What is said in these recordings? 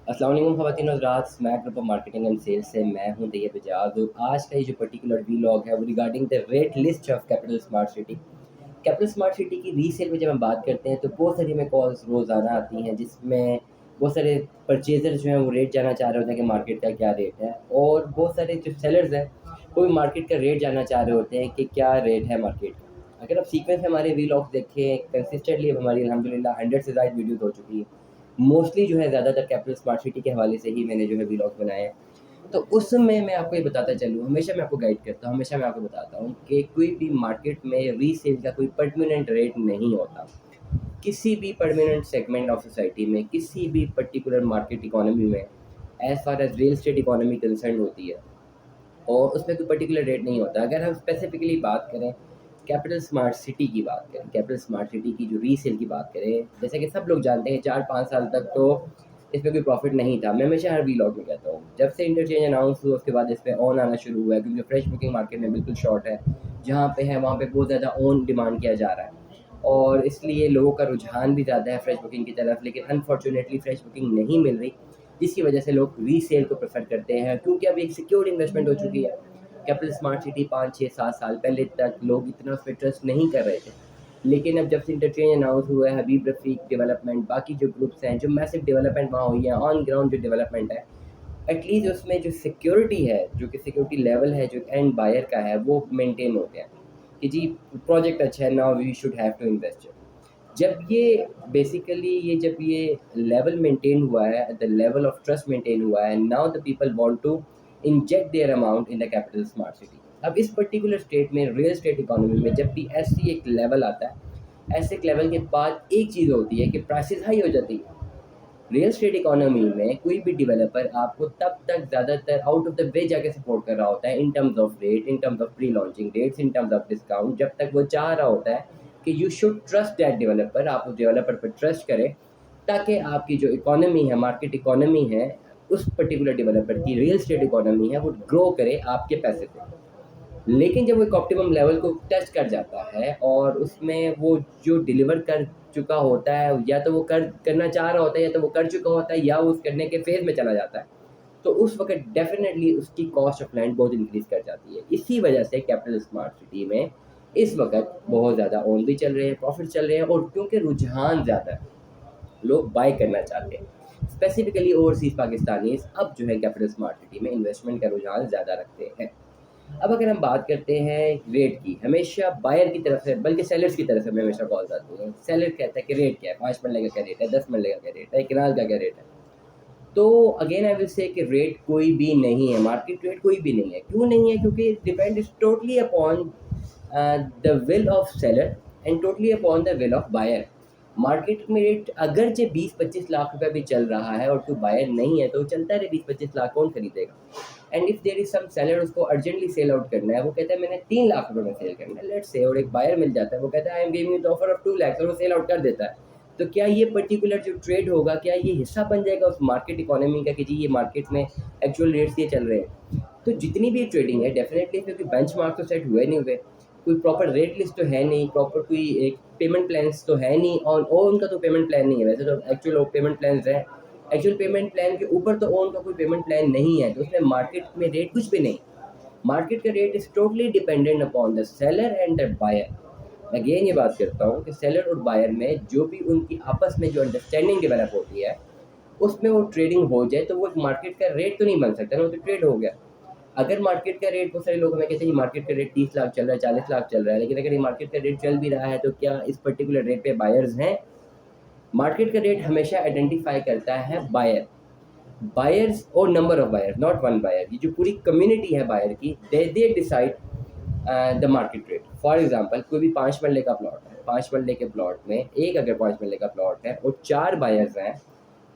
अस्सलाम वालेकुम ख़वातीन और हज़रात, Smack group of marketing and sales से मैं हूं तैयब एजाज। और आज का ये जो पर्टिकुलर वीलॉग है वो regarding the rate list of capital smart city. Capital smart city की रीसेल में जब हम बात करते हैं तो बहुत सारी हमें कॉल्स रोज़ाना आती हैं, जिसमें बहुत सारे परचेजर जो हैं वो रेट जानना चाह रहे होते हैं कि मार्केट का क्या रेट है, और बहुत सारे जो सेलर्स हैं वो भी मार्केट का रेट जानना चाह रहे होते हैं कि क्या रेट है मार्केट का। अगर आप सीक्वेंस में हमारे वीलॉग्स देखें कंसिस्टेंटली, अब हमारी अल्हम्दुलिल्लाह 100 से ज़ायद वीडियोज़ हो चुकी है। मोस्टली जो है ज़्यादातर कैपिटल स्मार्ट सिटी के हवाले से ही मैंने जो है व्लॉग बनाए हैं। तो उसमें मैं आपको ये बताता चलूँ, हमेशा मैं आपको गाइड करता हूँ, हमेशा मैं आपको बताता हूँ कि कोई भी मार्केट में रीसेल का कोई परमानेंट रेट नहीं होता। किसी भी परमानेंट सेगमेंट ऑफ सोसाइटी में, किसी भी पर्टिकुलर मार्केट इकोनॉमी में, as far as real estate economy concern होती है, और उसमें कोई पर्टिकुलर रेट नहीं होता। अगर हम स्पेसिफिकली बात करें, कैपिटल स्मार्ट सिटी की बात करें, कैपिटल स्मार्ट सिटी की जो रीसेल की बात करें, जैसे कि सब लोग जानते हैं 4-5 साल तक तो इसमें कोई प्रॉफिट नहीं था। मैं हमेशा हर वीलॉग में कहता हूँ, जब से इंटरचेंज अनाउंस हुआ उसके बाद इस पे ऑन आना शुरू हुआ है, क्योंकि फ्रेश बुकिंग मार्केट में बिल्कुल शॉर्ट है। जहाँ पे है वहाँ पे बहुत ज़्यादा ऑन डिमांड किया जा रहा है, और इसलिए लोगों का रुझान भी ज़्यादा है फ्रेश बुकिंग की तरफ, लेकिन अनफॉर्चुनेटली फ्रेश बुकिंग नहीं मिल रही, जिसकी वजह से लोग रीसेल को प्रेफर करते हैं, क्योंकि अब एक सिक्योर्ड इन्वेस्टमेंट हो चुकी है। कैपिटल स्मार्ट सिटी 5-6-7 साल पहले तक लोग इतना उस पर ट्रस्ट नहीं कर रहे थे, लेकिन अब जब से इंटरचेंज अनाउंस हुआ है, हबीब रफ़ीक डेवलपमेंट, बाकी जो ग्रुप्स हैं, जो मैसिव डेवलपमेंट वहाँ हुई है, ऑन ग्राउंड जो डेवलपमेंट है, एटलीस्ट उसमें जो सिक्योरिटी है, जो कि सिक्योरिटी लेवल है जो एंड बायर का है, वो मेंटेन हो गया कि जी प्रोजेक्ट अच्छा है, now we should have to invest. जब ये बेसिकली जब ये लेवल मेंटेन हुआ है, the level of trust maintain हुआ है, now the people want to inject their amount in the capital smart city. अब इस पर्टिकुलर स्टेट में, रियल एस्टेट इकोनॉमी में, जब भी ऐसी एक लेवल आता है, ऐसे एक लेवल के बाद एक चीज़ होती है कि प्राइसेस हाई हो जाती है। रियल एस्टेट इकोनॉमी में कोई भी डेवलपर आपको तब तक ज़्यादातर आउट ऑफ द वे जाके सपोर्ट कर रहा होता है, in terms of rate, in terms of pre launching rates, in terms of discount, जब तक वो चाह रहा होता है कि you should trust that developer, आप उस डेवलपर पर ट्रस्ट करें, ताकि आपकी जो इकोनॉमी है, मार्केट इकोनॉमी है, उस पर्टिकुलर डेवलपर की रियल एस्टेट इकोनॉमी है, वो ग्रो करे आपके पैसे पे। लेकिन जब वो एक ऑप्टिमम लेवल को टच कर जाता है और उसमें वो जो डिलीवर कर चुका होता है, या तो वो करना चाह रहा होता है, या तो वो कर चुका होता है, या वो उस करने के फेज़ में चला जाता है, तो उस वक़्त डेफ़िनेटली उसकी कॉस्ट ऑफ लैंड बहुत इंक्रीज़ कर जाती है। इसी वजह से कैपिटल स्मार्ट सिटी में इस वक़्त बहुत ज़्यादा ओन भी चल रहे हैं, प्रॉफ़िट चल रहे हैं, और क्योंकि रुझान ज़्यादा है, लोग बाय करना चाहते हैं। स्पेसिफ़िकली ओवरसीज़ पाकिस्तानीज़ अब जो है कैपिटल स्मार्ट सिटी में इन्वेस्टमेंट का रुझान ज़्यादा रखते हैं। अब अगर हम बात करते हैं रेट की, हमेशा बायर की तरफ से, बल्कि सेलर्स की तरफ से हमें हमेशा कॉल्स आती हैं। सेलर कहता है कि रेट क्या है, 5 मरले का क्या रेट है, 10 मरले का क्या रेट है, एक कनाल का क्या रेट है। तो अगेन आई विल से कि रेट कोई भी नहीं है, मार्केट रेट कोई भी नहीं है। क्यों नहीं है? क्योंकि depend is totally upon the will of seller and totally upon the will of buyer. Market में रेट अगर जो 20-25 लाख रुपए भी चल रहा है और तो बायर नहीं है, तो चलता है 20-25 लाख, कौन खरीदेगा? And if there is some seller, उसको अर्जेंटली सेल आउट करना है, वो कहता है मैंने 3 लाख रुपए में सेल करना है, लेट्स से, और एक बायर मिल जाता है, वो कहता है I am giving you the offer of 2 lakh, और वो सेल आउट कर देता है। तो क्या ये पर्टिकुलर जो ट्रेड होगा, क्या ये हिस्सा बन जाएगा उस मार्केट इकोनॉमी का कि जी ये मार्केट में एक्चुअल रेट्स ये चल रहे हैं? तो जितनी भी ट्रेडिंग है डेफिनेटली, क्योंकि बेंचमार्क तो सेट हुए नहीं हुए, कोई प्रॉपर रेट लिस्ट तो है नहीं, प्रॉपर कोई एक पेमेंट प्लान्स तो है नहीं, और उनका तो पेमेंट प्लान नहीं है, वैसे तो एक्चुअल पेमेंट प्लान्स हैं, एक्चुअल पेमेंट प्लान के ऊपर तो ओन का कोई पेमेंट प्लान नहीं है, तो उसमें मार्केट में रेट कुछ भी नहीं। मार्केट का rate is totally dependent upon the seller and the buyer. Again ये बात करता हूँ कि सेलर और बायर में जो भी उनकी आपस में जो अंडरस्टैंडिंग डेवलप होती है, उसमें वो ट्रेडिंग हो जाए, तो वो मार्केट का रेट तो नहीं बन सकता ना, वो तो ट्रेड हो गया। अगर मार्केट का रेट, बहुत सारे लोग हमें कहते हैं मार्केट का रेट 30 लाख चल रहा है, 40 लाख चल रहा है, लेकिन अगर ये मार्केट का रेट चल भी रहा है, तो क्या इस पर्टिकुलर रेट पे बायर्स हैं? मार्केट का रेट हमेशा आइडेंटिफाई करता है बायर, बायर्स और number of buyer, not one buyer. ये जो पूरी कम्युनिटी है बायर की, they decide the market rate. For example, कोई भी 5 मरले का प्लॉट है, 5 मरले के प्लॉट में एक अगर 5 मरले का प्लॉट है और 4 बायर्स हैं,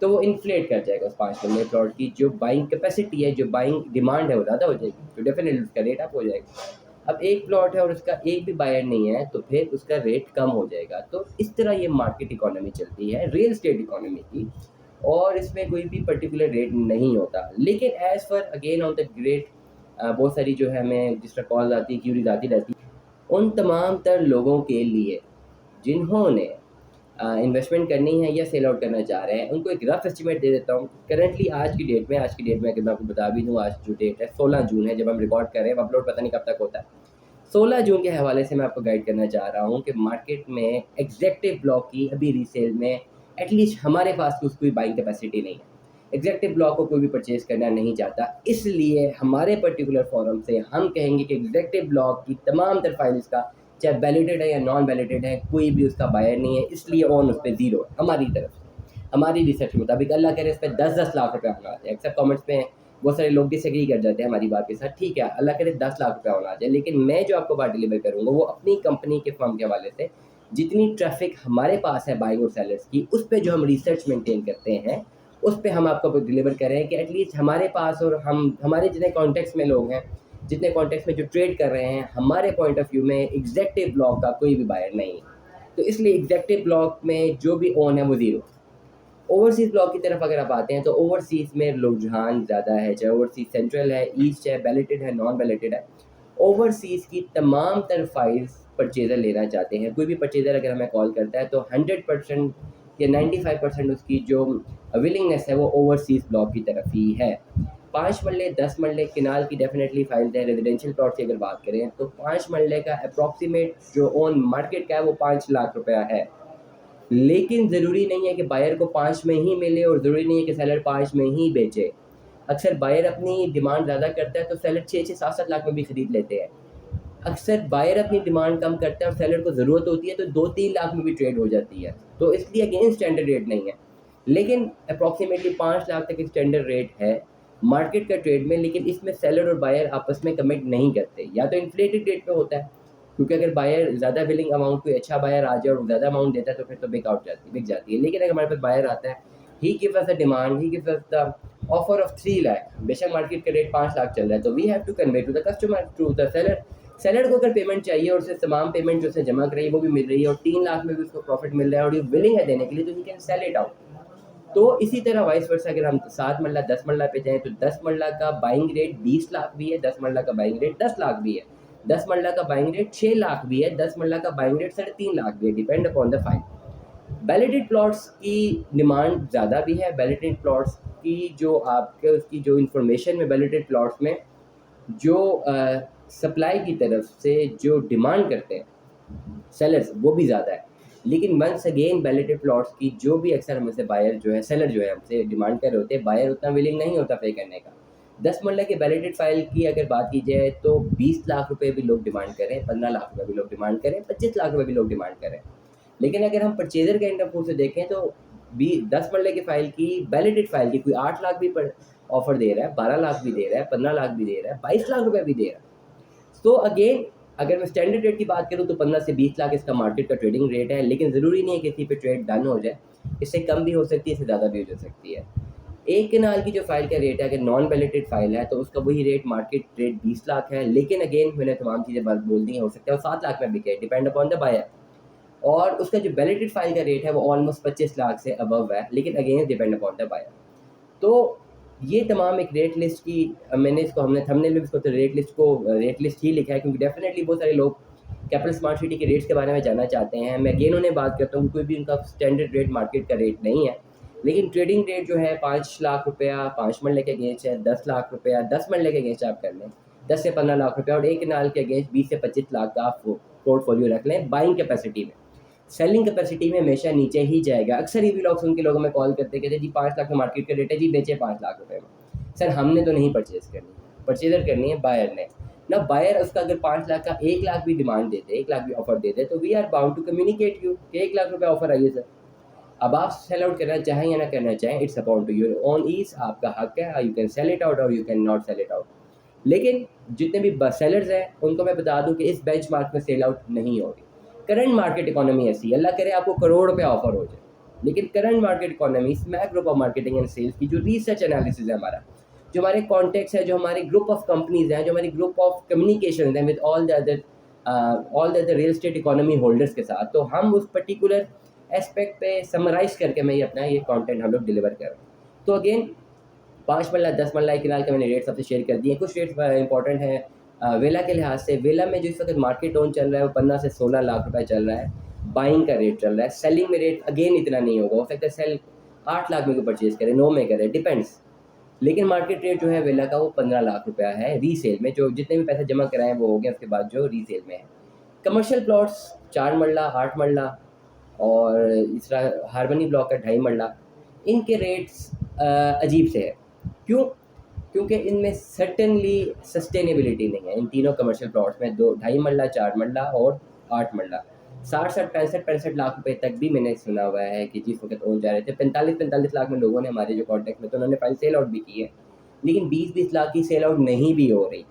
तो वो इन्फ्लेट कर जाएगा उस 5 मरले प्लॉट की जो बाइंग कैपेसिटी है, जो बाइंग डिमांड है, वो ज़्यादा हो जाएगी, तो डेफिनेटली उसका रेट अप हो जाएगा। अब एक प्लॉट है और उसका एक भी बायर नहीं है, तो फिर उसका रेट कम हो जाएगा। तो इस तरह ये मार्केट इकोनॉमी चलती है, रियल एस्टेट इकोनॉमी की, और इसमें कोई भी पर्टिकुलर रेट नहीं होता। लेकिन as for again on the great, बहुत सारी जो है हमें जिस तरह कॉल्स आती है, क्यूरीज आती रहती है, उन तमाम तर लोगों के लिए जिन्होंने इन्वेस्टमेंट करनी है या सेल आउट करना चाह रहे हैं, उनको एक रफ एस्टिमेट दे देता हूँ। करंटली आज की डेट में अगर मैं आपको बता भी दूँ, आज जो डेट है 16 जून है जब हम रिकॉर्ड कर रहे हैं, अपलोड पता नहीं कब तक होता है। 16 जून के हवाले से मैं आपको गाइड करना चाह रहा हूँ कि मार्केट में एग्जैक्टिव ब्लॉक की अभी रीसेल में एटलीस्ट हमारे पास तो कोई बाइंग कैपेसिटी नहीं है। एग्जैक्टिव ब्लॉक को कोई भी परचेज करना नहीं चाहता, इसलिए हमारे पर्टिकुलर फॉरम से हम कहेंगे कि एग्जैक्टिव ब्लॉक की तमाम तर फाइल्स का, चाहे वैलिडेड है या नॉन वैलिडेड है, कोई भी उसका बायर नहीं है, इसलिए ऑन उस पर ज़ीरो है हमारी तरफ से। हमारी रिसर्च के मुताबिक अल्लाह करे इस पर 10-10 लाख रुपये होना चाहिए। अक्सर कमेंट्स में बहुत सारे लोग डिसएग्री कर जाते हैं हमारी बात के साथ, ठीक है अल्लाह करे 10 लाख रुपये होना चाहिए, लेकिन मैं जो आपको बात डिलीवर करूँगा वो अपनी कंपनी के फर्म के हवाले से जितनी ट्रैफिक हमारे पास है बाइंग और सेलर्स की, उस पर जो हम रिसर्च मेंटेन करते हैं उस पर हम आपको डिलीवर करें कि एटलीस्ट हमारे पास और हमारे जितने कॉन्टेक्ट्स में लोग हैं, जितने कॉन्टेक्ट्स में जो ट्रेड कर रहे हैं, हमारे पॉइंट ऑफ व्यू में एग्जैक्टिव ब्लॉक का कोई भी बायर नहीं है। तो इसलिए एग्जैक्टिव ब्लॉक में जो भी ओन है वो ज़ीरो। ओवरसीज़ ब्लॉक की तरफ अगर आप आते हैं तो ओवरसीज़ में रुझान ज़्यादा है, चाहे ओवरसीज़ सेंट्रल है, ईस्ट है, बैलेटेड है, नॉन बैलेटेड है। ओवरसीज़ की तमाम तर फाइल्स परचेज़र लेना चाहते हैं। कोई भी परचेज़र अगर हमें कॉल करता है तो 100% या 95% उसकी जो विलिंगनेस है वो ओवरसीज़ ब्लॉक की तरफ ही है। 5 मरले 10 मरले किनाल की डेफिनेटली फाइल्स है। रेजिडेंशियल प्लॉट की अगर बात करें तो 5 मरले का अप्रॉक्सीमेट जो ऑन मार्केट का है वो 5 लाख रुपया है, लेकिन ज़रूरी नहीं है कि बायर को 5 में ही मिले और ज़रूरी नहीं है कि सेलर 5 में ही बेचे। अक्सर बायर अपनी डिमांड ज़्यादा करता है तो सेलर 6-6 7-7 लाख में भी ख़रीद लेते हैं। अक्सर बायर अपनी डिमांड कम करता है और सेलर को ज़रूरत होती है तो 2-3 लाख में भी ट्रेड हो जाती है। तो इसलिए अगेन स्टैंडर्ड रेट नहीं है, लेकिन अप्रॉक्सीमेटली 5 लाख तक स्टैंडर्ड रेट है मार्केट का ट्रेड में। लेकिन इसमें सेलर और बायर आपस में कमिट नहीं करते, या तो इन्फ्लेटेड रेट पे होता है, क्योंकि अगर बायर ज़्यादा बिलिंग अमाउंट कोई अच्छा बायर आ जाए और ज़्यादा अमाउंट देता है तो फिर तो बिक जाती है। लेकिन अगर हमारे पास बायर आता है, he gives us the demand, he gives us the offer of 3 lakh, बेशक मार्केट का रेट 5 लाख चल रहा है, तो we have to convey to the customer, to the seller. Seller को अगर पेमेंट चाहिए और उसे तमाम पेमेंट जो उसने जमा कराई वो भी मिल रही है और 3 लाख में भी उसको प्रॉफिट मिल रहा है और ये विलिंग है देने के लिए, तो he can sell it out. तो इसी तरह वाइस वर्सा अगर हम 7 मरला 10 मरला पे जाएँ तो 10 मरला का बाइंग रेट 20 लाख भी है, 10 मरला का बाइंग रेट 10 लाख भी है, 10 मरला का बाइंग रेट 6 लाख भी है, 10 मरला का बाइंग रेट 3.5 लाख भी है, depend upon the file. Validated plots की डिमांड ज़्यादा भी है। वैलिडेड प्लॉट्स की जो आपके उसकी जो इन्फॉर्मेशन में वैलिडेड प्लॉट्स में जो सप्लाई की तरफ से जो डिमांड करते हैं सेलर्स वो भी ज़्यादा है। लेकिन वंस अगेन वैलिडेड प्लॉट्स की जो भी अक्सर हमसे बायर जो है, सेलर जो है हमसे डिमांड कर रहे होते हैं, बायर उतना विलिंग नहीं होता पे करने का। 10 मरला के वैलिडेड फाइल की अगर बात की जाए तो 20 लाख रुपए भी लोग डिमांड करें, 15 लाख रुपए भी लोग डिमांड करें, 25 लाख रुपए भी लोग डिमांड करें। लेकिन अगर हम परचेजर के एंड ऑफ से देखें तो 10 मरले की फ़ाइल की वैलिडेड फाइल की कोई 8 लाख भी ऑफर दे रहा है, 12 लाख भी दे रहा है, 15 लाख भी दे रहा है, 22 लाख रुपए भी दे रहा है। तो अगेन अगर मैं स्टैंडर्ड रेट की बात करूँ तो 15 से 20 लाख इसका मार्केट का ट्रेडिंग रेट है, लेकिन ज़रूरी नहीं है कि किसी पे ट्रेड डन हो जाए, इससे कम भी हो सकती है, इससे ज़्यादा भी हो सकती है। एक कनाल की जो फाइल का रेट है, अगर नॉन वैलिडेड फाइल है तो उसका वही रेट मार्केट रेट 20 लाख है, लेकिन अगेन मैंने तमाम चीज़ें बोल दी हैं, हो सकता है वो 7 लाख में बिके, डिपेंड अपॉन द बायर। और उसका जो वैलिडेड फाइल का रेट है वो ऑलमोस्ट 25 लाख से अबव है, लेकिन again depend upon the buyer. तो ये तमाम एक रेट लिस्ट की हमने थंबनेल में इसको तो रेट लिस्ट ही लिखा है, क्योंकि डेफिनेटली बहुत सारे लोग कैपिटल स्मार्ट सिटी के रेट्स के बारे में जानना चाहते हैं। मैं अगेन उन्हें बात करता हूँ, कोई भी उनका स्टैंडर्ड रेट मार्केट का रेट नहीं है, लेकिन ट्रेडिंग रेट जो है 5 लाख रुपया 5 मरले के अगेंस्ट है, 10 लाख रुपया 10 मरले के अगेंस्ट आप कर लें, 10 से 15 लाख रुपया, और एक कनाल के अगेंस्ट 20 से 25 लाख का आप पोर्टफोलियो रख लें बाइंग कैपेसिटी में। सेलिंग कैपेसिटी में हमेशा नीचे ही जाएगा। अक्सर ये भी लोग सुन के लोगों में कॉल करते कहते जी 5 लाख का मार्केट का रेट है जी, बेचे 5 लाख रुपए में। सर हमने तो नहीं परचेज़ करनी, परचेजर करनी है बायर ने ना। बायर उसका अगर 5 लाख का 1 लाख भी डिमांड देते, 1 लाख भी ऑफर देते, तो we are bound to communicate you कि 1 लाख रुपये ऑफर आइए सर। अब आप सेल आउट करना चाहें या ना करना चाहें, it's upon to your own ease, आपका हक है, you can sell it out or you can not sell it out. लेकिन जितने भी सेलर्स हैं उनको मैं बता दूं कि इस बेंचमार्क में सेल आउट नहीं होगी। करंट मार्केट इकोनॉमी ऐसी, अल्लाह करे आपको करोड़ रुपये ऑफर हो जाए, लेकिन current market economy, smack group of marketing and sales की जो रिसर्च एनालिसिस है हमारा, जो हमारे कॉन्टेक्ट्स है, जो हमारे ग्रुप ऑफ कंपनीज हैं, जो हमारी ग्रुप ऑफ कम्युनिकेशन हैं with all the other real estate economy holders के साथ, तो हम उस पर्टिकुलर एस्पेक्ट पे समराइज करके मैं ये कंटेंट हम लोग डिलीवर कर रहे हैं। तो अगेन 5 मरला 10 मरला किनाल के मैंने रेट सबसे शेयर कर दिए। कुछ रेट्स इंपॉर्टेंट हैं वेला के लिहाज से। वेला में जो इस वक्त मार्केट ओन चल रहा है वो 15 से 16 लाख रुपए चल रहा है। बाइंग का रेट चल रहा है, सेलिंग में रेट अगेन इतना नहीं होगा, हो सकता है सेल 8 लाख में कोई परचेज करे, 9 में करे, डिपेंड्स। लेकिन मार्केट रेट जो है विला का वो 15 लाख रुपया है रीसेल में, जो जितने भी पैसे जमा कराए वो हो गए, उसके बाद जो रीसेल में है। कमर्शियल प्लॉट्स 4 मरला, 8 मरला और इस तरह हार्मनी ब्लॉक का 2.5 मरला, इनके रेट्स अजीब से है। क्यों? क्योंकि इनमें सर्टेनली सस्टेनेबिलिटी नहीं है। इन तीनों कमर्शियल प्लॉट्स में 2.5 मरला, 4 मरला और 8 मरला 60-60, 65-65 लाख रुपए तक भी मैंने सुना हुआ है कि जिस वक्त ओन जा रहे थे 45-45 लाख में लोगों ने हमारे जो कॉन्टैक्ट में, तो उन्होंने फाइल सेल आउट भी की है, लेकिन 20-20 लाख की सेल आउट नहीं भी हो रही।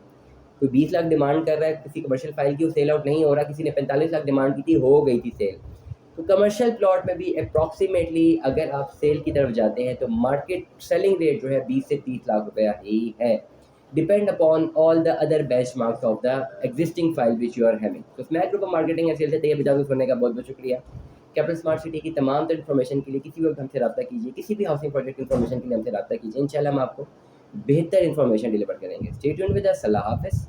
कोई 20 लाख डिमांड कर रहा है किसी कमर्शियल फाइल की, वो सेल आउट नहीं हो रहा, किसी ने 45 लाख डिमांड की थी, हो गई थी सेल। तो कमर्शियल प्लॉट में भी अप्रॉक्सीमेटली अगर आप सेल की तरफ जाते हैं तो मार्केट सेलिंग रेट जो है 20 से 30 लाख रुपया ही है, depend upon all the other benchmarks of the existing file which you are having. तो Smack group of marketing and sales से तैयार विदाउट सुनने का बहुत बहुत शुक्रिया। कैपिटल स्मार्ट सिटी की तमाम तरह इन्फॉर्मेशन के लिए किसी भी वक्त हमसे रब्ता कीजिए, किसी भी हाउसिंग प्रोजेक्ट इन्फॉर्मेशन के लिए हमसे रब्ता कीजिए, इंशाल्लाह हम आपको बेहतर इन्फॉर्मेशन डिलीवर करेंगे। Stay tuned with us. अल्लाह हाफ़िज़।